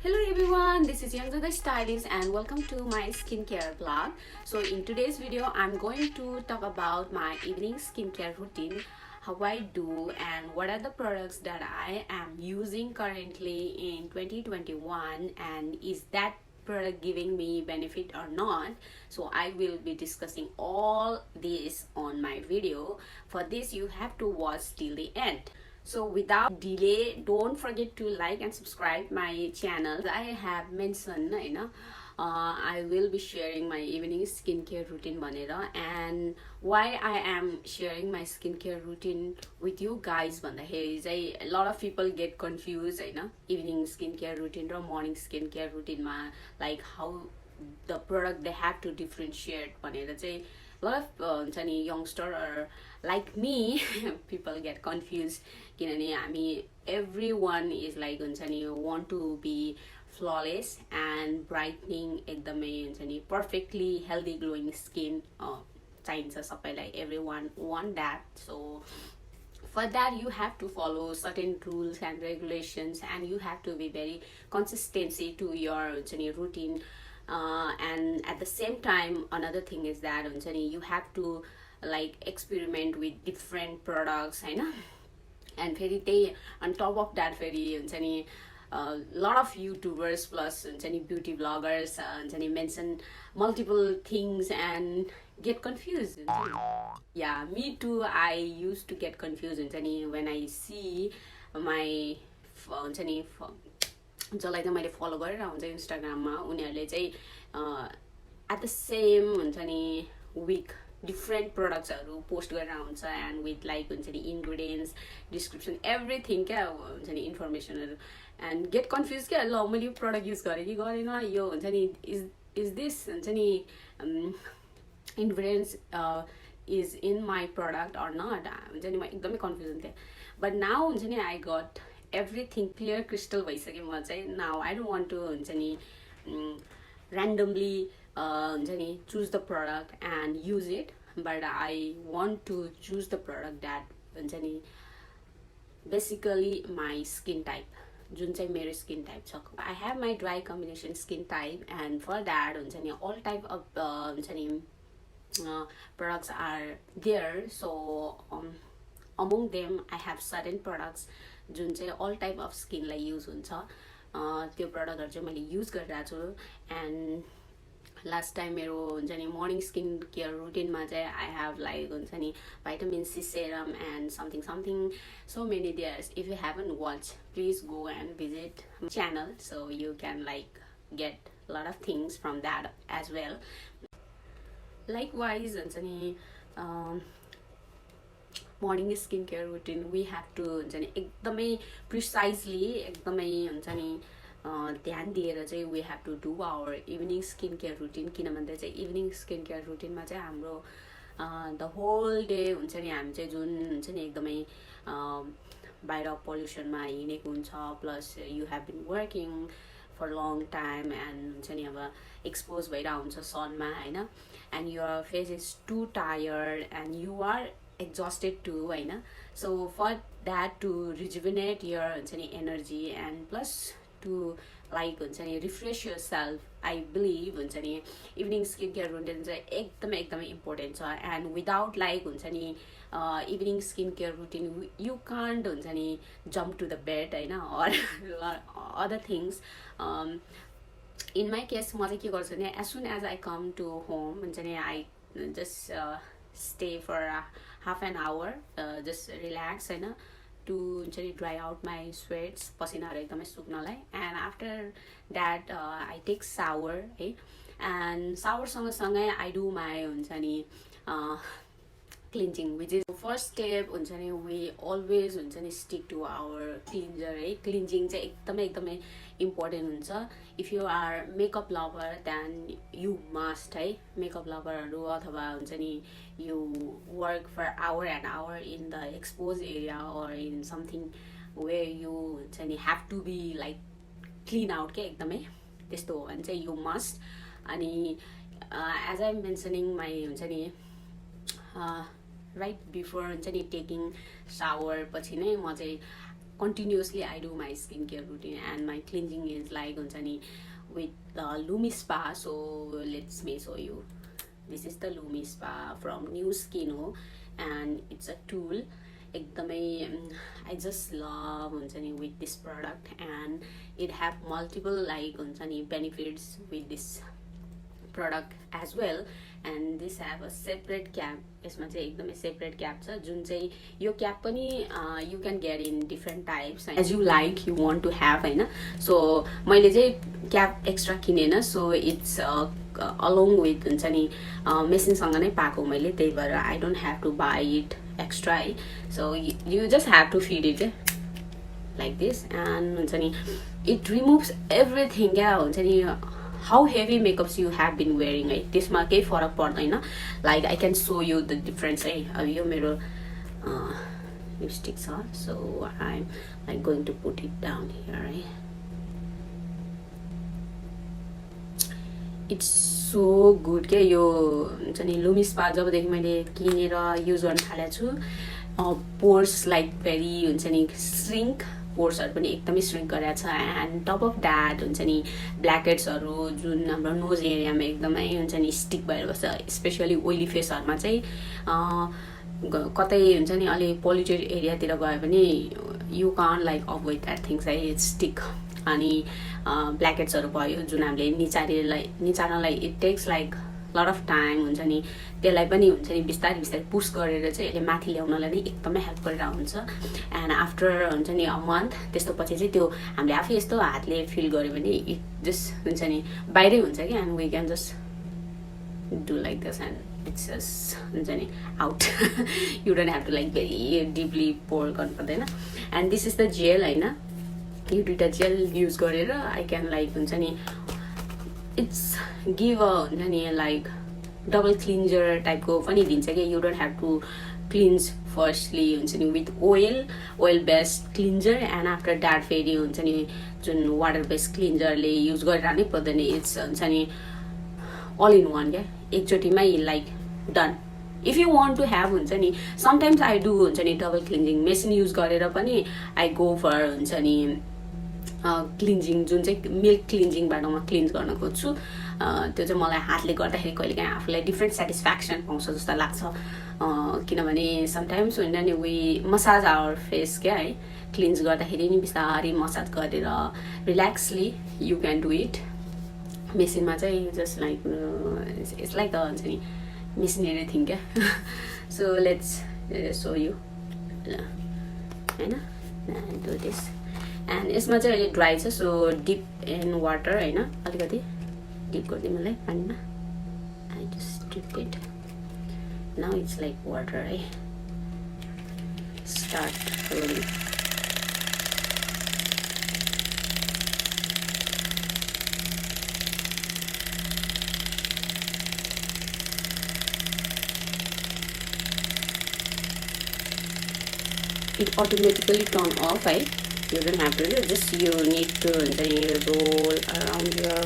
Hello everyone, this is Young the Stylist and welcome to my skincare vlog. So in today's video, I'm going to talk about my evening skincare routine, how I do and what are the products that I am using currently in 2021 and is that product giving me benefit or not. So I will be discussing all this on my video. For this you have to watch till the end. So without delay, don't forget to like and subscribe my channel. I have mentioned, I will be sharing my evening skincare routine and why I am sharing my skincare routine with you guys. A lot of people get confused, evening skincare routine or morning skincare routine, like how the product they have to differentiate. A lot of youngster or like me people get confused. Everyone is like want to be flawless and brightening perfectly healthy glowing skin like everyone want that. So for that you have to follow certain rules and regulations and you have to be very consistency to your routine. And at the same time another thing is that you have to like experiment with different products and very on top of that very lot of YouTubers plus beauty bloggers mention multiple things and get confused. Yeah, me too, I used to get confused when I see my जसलाई चाहिँ मैले follow गरेर हुन्छ इन्स्टाग्राममा उनीहरूले चाहिँ at the same हुन्छ नि विक डिफ्रेन्ट प्रोडक्ट्सहरू पोस्ट गरेर हुन्छ एन्ड विथ लाइक हुन्छ नि इन्ग्रिडियन्ट्स डिस्क्रिप्सन एभ्रिथिङ क्या हुन्छ नि इन्फर्मेसनहरू एन्ड गेट कन्फ्युज क्या ल मैले यो प्रडक्ट युज गरेँ कि गरेन यो हुन्छ नि इज दिस हुन्छ नि ingredients is in my product are not हुन्छ नि म एकदमै कन्फ्युजन थिएँ बट नाउ हुन्छ नि I got everything clear crystal भइसक्यो म चाहिँ. Now I don't want to हुन्छ नि randomly हुन्छ नि choose the product and use it, but I want to choose the product that हुन्छ नि basically my skin type, जुन चाहिँ मेरो skin type छ. I have my dry combination skin type and for that हुन्छ नि all type of हुन्छ नि products are there. So among them I have certain products जुन चाहिँ अल टाइप अफ स्किनलाई युज हुन्छ त्यो प्रडक्टहरू चाहिँ मैले युज गरिरहेको छु. एन्ड लास्ट टाइम मेरो हुन्छ नि मर्निङ स्किन केयर रुटिनमा चाहिँ आई हेभ लाइक हुन्छ नि vitamin C serum and something so many there's. If you haven't watch please go and visit channel so you can like get lot of things from that as well. Likewise हुन्छ नि morning skin care routine we have to हुन्छ नि एकदमै precisely एकदमै हुन्छ नि ध्यान दिएर चाहिँ we have to do our evening skin care routine. किन भन्दा चाहिँ इभिनिङ स्किन केयर रुटिनमा चाहिँ हाम्रो द होल डे हुन्छ नि हामी चाहिँ जुन हुन्छ नि एकदमै बाहिर पल्युसनमा हिँडेको हुन्छ plus you have been working for long time and हुन्छ नि अब एक्सपोज भइरहेको हुन्छ सनमा होइन and your face is too tired and you are exhausted too, so for that to rejuvenate your energy and plus to like refresh yourself, I believe evening skincare routine is एकदमै important and without like evening skincare routine you can't jump to the bed or other things. In my case म चाहिँ के गर्छु भने as soon as I come to home I just stay for half an hour, just relax to dry out my sweats पसिनाहरु एकदमै सुक्नलाई. And after that I take shower and shower सँगसँगै I do my हुन्छ नि cleansing, which is first step हुन्छ नि we always हुन्छ नि stick to our cleanser cleansing चाहिँ एकदमै important हुन्छ. If you are makeup lover then you must makeup loverहरु अथवा हुन्छ नि you work for hour and hour in the exposed area or in something where you हुन्छ नि have to be like clean out के एकदमै त्यस्तो हो भने चाहिँ you must. अनि as I'm mentioning my हुन्छ नि right before हुन्छ नि taking shower पछि नै म चाहिँ continuously I do my skincare routine, and my cleansing is like हुन्छ नि with Lumi Spa. So let's me show you. This is the Lumi Spa from New Skin हो, and it's a tool एकदमै I just love हुन्छ नि with this product, and it have multiple like हुन्छ नि benefits with this product as well. And this have a separate cap. यसमा चाहिँ एकदमै separate cap छ, जुन चाहिँ यो क्याप पनि you can get in different types as you like you want to have हैन. So मैले चाहिँ क्याप एक्स्ट्रा किनेन, so it's along with हुन्छ नि मेसिनसँग नै पाएको मैले, त्यही भएर I don't have to buy it extra है. So you just have to feed it like this, and हुन्छ नि it removes everything क्या हुन्छ नि how heavy makeups you have been wearing है, त्यसमा केही फरक पर्दैन. Like I can show you the difference है. अब यो मेरो lipstick छ, so I'm like going to put it down here है. It's so good क्या यो हुन्छ नि Lumi Spa जबदेखि मैले किनेर युज गर्न थालेको छु, pores like very हुन्छ नि shrink, पोर्सहरु पनि एकदमै श्रिङ्क गरेछ. एन्ड टप अफ द्याट हुन्छ नि ब्ल्याकहेड्सहरु जुन हाम्रो नोज एरियामा एकदमै हुन्छ नि स्टिक भएर बस्छ, स्पेशली ओइली फेसहरुमा चाहिँ कतै हुन्छ नि अलि पोल्युटेड एरियातिर गए पनि you can't like avoid that things है, इट्स स्टिक. अनि ब्ल्याकहेड्सहरु भयो जुन हामीले निचार्नलाई it takes like lot of time हुन्छ नि, त्यसलाई पनि हुन्छ नि बिस्तारै बिस्तारै पुश गरेर चाहिँ यसले माथि ल्याउनलाई नै एकदमै हेल्प गरेर हुन्छ. एन्ड आफ्टर हुन्छ नि अ मन्थ त्यस्तो पछि चाहिँ त्यो हामीले आफै यस्तो हातले फिल गर्यो भने इट जस्ट हुन्छ नि बाहिरै हुन्छ कि, and we can just do like this and it's just हुन्छ नि out. You don't have to like very deeply pour गर्नु पर्दैन. And this is the gel होइन, यो दुइटा जेल युज गरेर आई क्यान लाइक हुन्छ नि इट्स गिभ अ हुन्छ नि लाइक डबल क्लिन्जर टाइपको पनि दिन्छ कि. You don't have to cleanse firstly हुन्छ नि with oil based cleanser, and after that फेरि हुन्छ नि जुन वाटर बेस्ड क्लिन्जरले युज गरिरहनै पर्दैन. इट्स हुन्छ नि अल इन वान क्या, एकचोटिमै like done. If you want to have हुन्छ नि समटाइम्स आई डु हुन्छ नि डबल क्लिन्जिङ मेसिन युज गरेर पनि आई गो फर हुन्छ नि क्लिन्जिङ जुन चाहिँ मिल्क क्लिन्जिङबाट म क्लिन्ज गर्न खोज्छु. त्यो चाहिँ मलाई हातले गर्दाखेरि कहिलेकाहीँ आफूलाई डिफ्रेन्ट सेटिस्फ्याक्सन पाउँछ जस्तो लाग्छ, किनभने समटाइम्स होइन नि वी मसाज आवर फेस क्या है, क्लिन्ज गर्दाखेरि नि बिस्तारै मसाज गरेर रिल्याक्सली यु क्यान डु इट. मेसिनमा चाहिँ जस्ट लाइक इट्स लाइक हुन्छ नि मिसिनेरी थिङ क्या. सो लेट्स सो यु होइन डु दिस. एन्ड यसमा चाहिँ अहिले ड्राई छ, सो डिप इन वाटर होइन, अलिकति डिप गरिदिउँ मलाई पानीमा. I just dip it now it's like water है. Start rolling. It automatically turn off है. You don't have to do, just you need to roll around your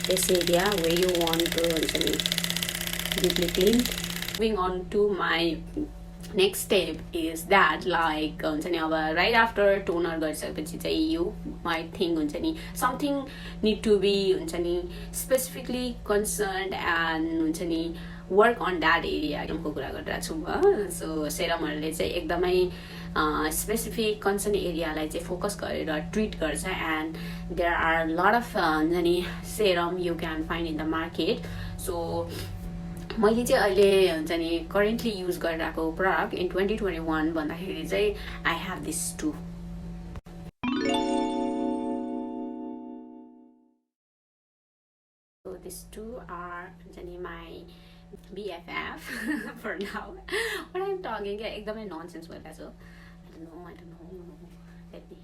face area where you want to deeply clean. Moving on to my next step is that like right after toner गरिसकेपछि चाहिँ you might think something need to be specifically concerned and work on that area को कुरा गरिरहेको छु. So सेरमहरूले चाहिँ एकदमै specific concern एरियालाई चाहिँ focus गरेर ट्रिट गर्छ. And there are lot of serum you can find in the market. So मैले चाहिँ अहिले करेन्टली युज गरिरहेको प्रडक्ट इन 2021 भन्दाखेरि चाहिँ I have this two. So these two are my BFF for now. What I'm talking एकदमै nonsense भइरहेको छ. I don't know. Let me.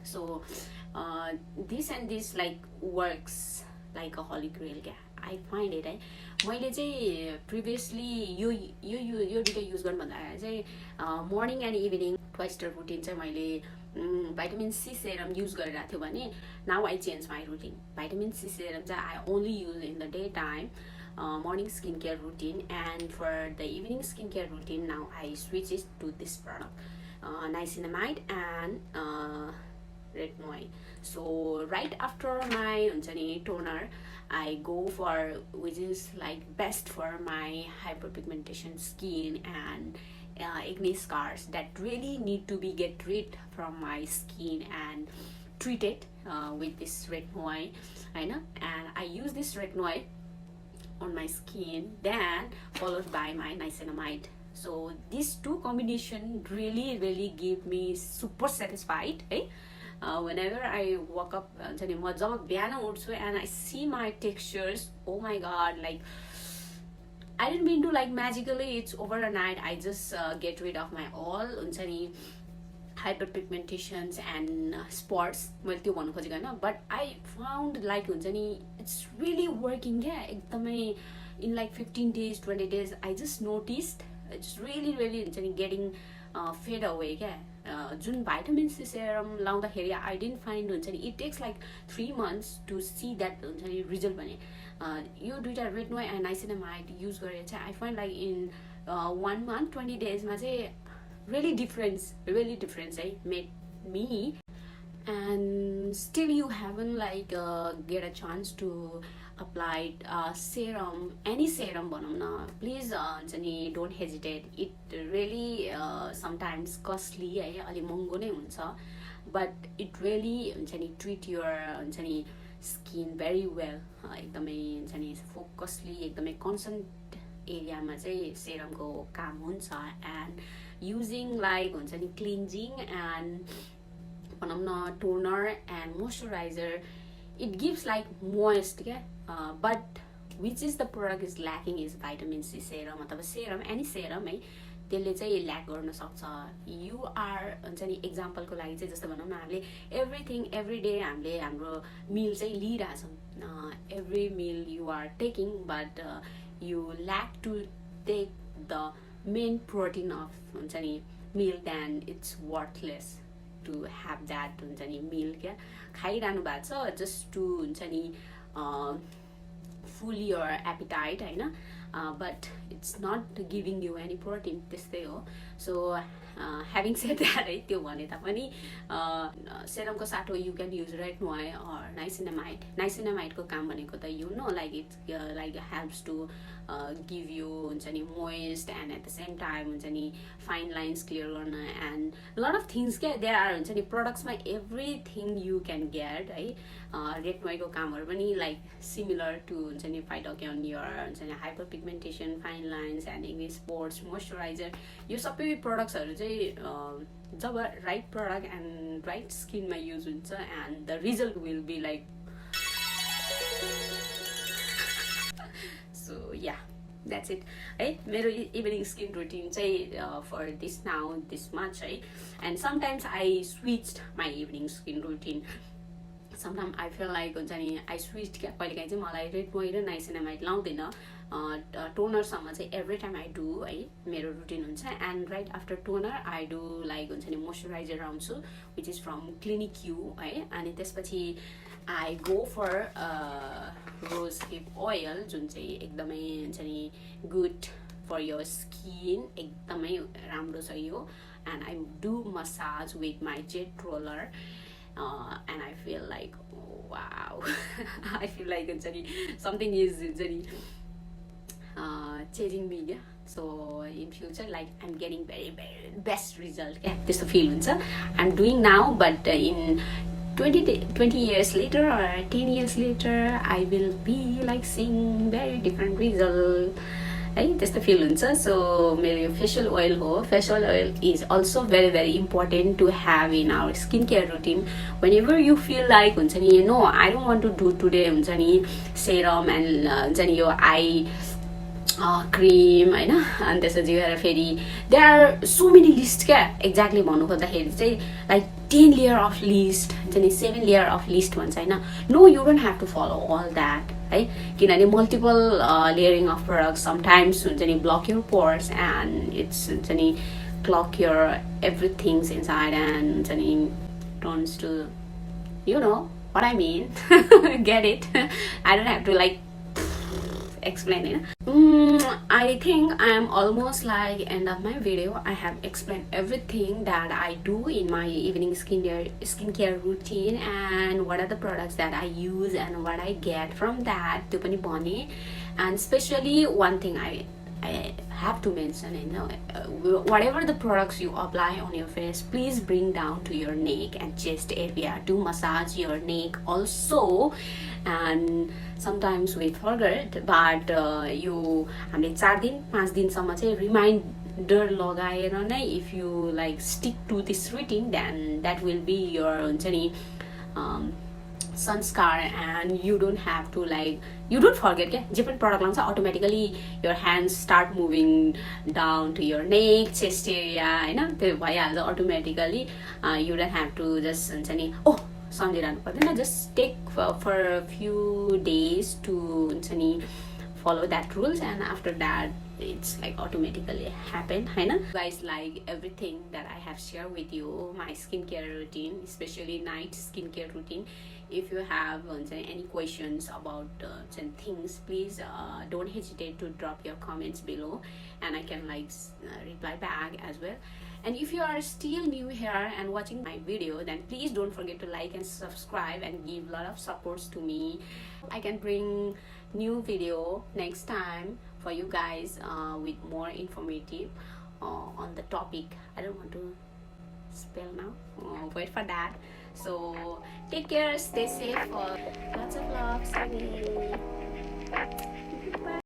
So this and this like works like a holy grail. I find it. मैले चाहिँ previously यो दुईटा use गर्नु भन्दा चाहिँ morning and evening twice the routine चाहिँ मैले vitamin C serum युज गरिरहेको थियो भने now I change my routine. Vitamin C serum चाहिँ I only use in the daytime. Morning skincare routine, and for the evening skincare routine now I switch it to this product. niacinamide and retinoid. So right after my toner, I go for which is like best for my hyperpigmentation skin and acne scars that really need to be get rid from my skin and treat it with this retinoid, and I use this retinoid on my skin, then followed by my niacinamide. So these two combination really give me super satisfied, eh? Whenever I wake up and I see my textures, oh my god, like I didn't mean to like magically it's overnight I just get rid of my all hyperpigmentations and spots, but I found like it's really working. In like 15 days 20 days I just noticed it's really getting fade away. June vitamin C serum laउँदाखेरि I didn't find it takes like 3 months to see that result भने यो दुईटा retinoid and niacinamide use गरेर चाहिँ I find like in 1 month 20 days मा चाहिँ really difference made me. And still you haven't like get a chance to apply serum, any serum भनौँ न, please don't hesitate. It really sometimes costly है, अलि महँगो नै हुन्छ, but it really treat your skin very well. एकदमै फोकसली एकदमै कन्सन्ट एरियामा चाहिँ सेरमको काम हुन्छ. And using like cleansing and toner and moisturizer, it gives like moist, but which is the product is lacking is vitamin C serum अथवा serum, any serum है, त्यसले चाहिँ ल्याक गर्न सक्छ. You are example को लागि चाहिँ जस्तो भनौँ न, हामीले everything every day हामीले हाम्रो meal चाहिँ लिइरहेछौँ, every meal you are taking, but you lack to take the main protein of meal, then it's worthless to have that meal खाइरहनु भएको छ just to full your appetite हैन, but it's not giving you any protein, त्यस्तै हो. So having said that है, त्यो भने तापनि सेरमको साटो you can use retinoid or niacinamide को काम भनेको त you know like it like helps to give you moist and at the same time fine lines clear गर्न and a lot of things there are products मा everything you can get है. retinoid को कामहरु पनि like similar to fight on your hyperpigmentation, fine lines and acne spots, moisturizer, यो सबै productsहरु चाहिँ जब right product and right skin मा use हुन्छ and the result will be like so yeah, that's it है. मेरो evening skin routine चाहिँ for this now this much है. And sometimes I switched my evening skin routine. Sometimes I feel like I switched कहिलेकाहीँ चाहिँ मलाई retinoid र niacinamide लाउँदैन, toner सम्म चाहिँ every time I do है मेरो routine हुन्छ. And right after toner I do like moisturizer लाउँछु which is from Clinic U है. अनि त्यसपछि I go for rose hip oil जुन चाहिँ एकदमै good for your skin, एकदमै राम्रो छ यो. And I do massage with my jet roller. And I feel like wow I feel like something is changing me. So in future like I'm getting very best result. This feel I'm doing now, but in 20 years later or 10 years later I will be like seeing very different result. That's the feel. So my facial oil is also very important to have in our skincare routine. Whenever you feel like no, I don't want to do today serum and your eye cream and there are so many lists exactly like 10 layer of list 7 layer of list ones. No, you don't have to follow all that. Multiple layering of products sometimes block your pores and it's clog your everything's inside and turns to, you know what I mean. Get it? I don't have to like explain it. I think I am almost like end of my video. I have explained everything that I do in my evening skincare routine, and what are the products that I use and what I get from that. त्यो पनि भने. And especially one thing I have to mention, whatever the products you apply on your face, please bring down to your neck and chest area to massage your neck also. And sometimes we forget, but you हामीले 4 दिन 5 दिनसम्म चाहिँ reminder लगाएर नै if you like stick to this routine, then that will be your हुन्छ नि संस्कार, and you don't have to like, you don't forget क्या, जे पनि प्रडक्ट लाउँछ automatically your hands start moving down to your neck, chest area, हैन, त्यो भइहाल्छ automatically. You don't have to just हुन्छ नि सम्झिरहनु पर्दैन, just take for a few days to हुन्छ नि follow that rules, and after that it's like automatically happen, हैन. Guys, like everything that I have shared with you, my skincare routine, especially night skincare routine. If you have any questions about things, please don't hesitate to drop your comments below, and I can like reply back as well. And if you are still new here and watching my video, then please don't forget to like and subscribe and give a lot of supports to me. I can bring new video next time for you guys with more informative on the topic. I don't want to spell now, wait for that. So take care, stay safe, lots of love, bye.